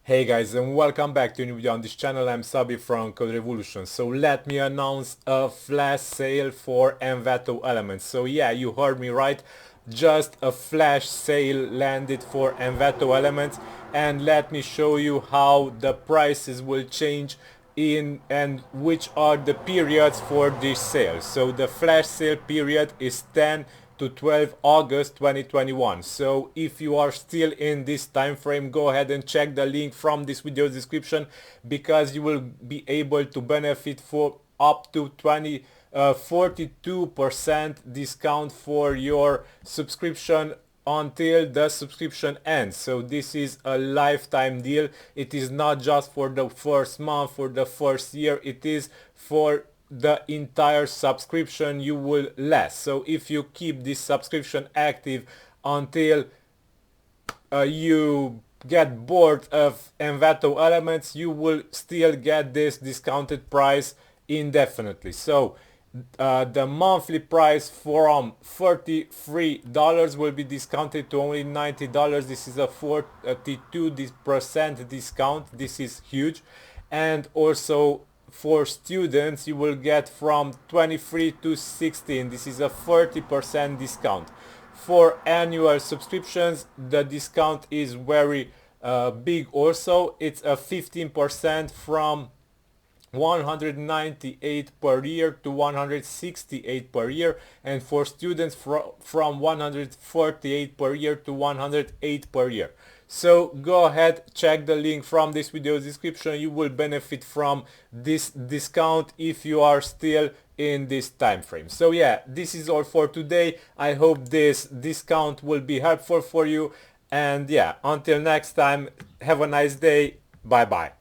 Hey guys, and welcome back to a new video on this channel. I'm Sabi from Code Revolution. So let me announce a flash sale for Envato Elements. So yeah, you heard me right. Just a flash sale landed for Envato Elements, and let me show you how the prices will change in and which are the periods for this sale. So the flash sale period is 10 to 12 August 2021. So if you are still in this time frame, go ahead and check the link from this video description, because you will be able to benefit for up to 42% discount for your subscription until the subscription ends. So this is a lifetime deal. It is not just for the first month, for the first year, it is for the entire subscription you will last. So if you keep this subscription active until you get bored of Envato Elements, you will still get this discounted price indefinitely. So the monthly price from $33 will be discounted to only $90. This is a 42% discount. This is huge. And also for students you will get from 23 to 16. This is a 30% discount. For annual subscriptions the discount is very big also. It's a 15% from 198 per year to 168 per year, and for students from 148 per year to 108 per year. So go ahead, check the link from this video description. You will benefit from this discount if you are still in this time frame. So yeah, this is all for today. I hope this discount will be helpful for you, and yeah, until next time, have a nice day. Bye bye.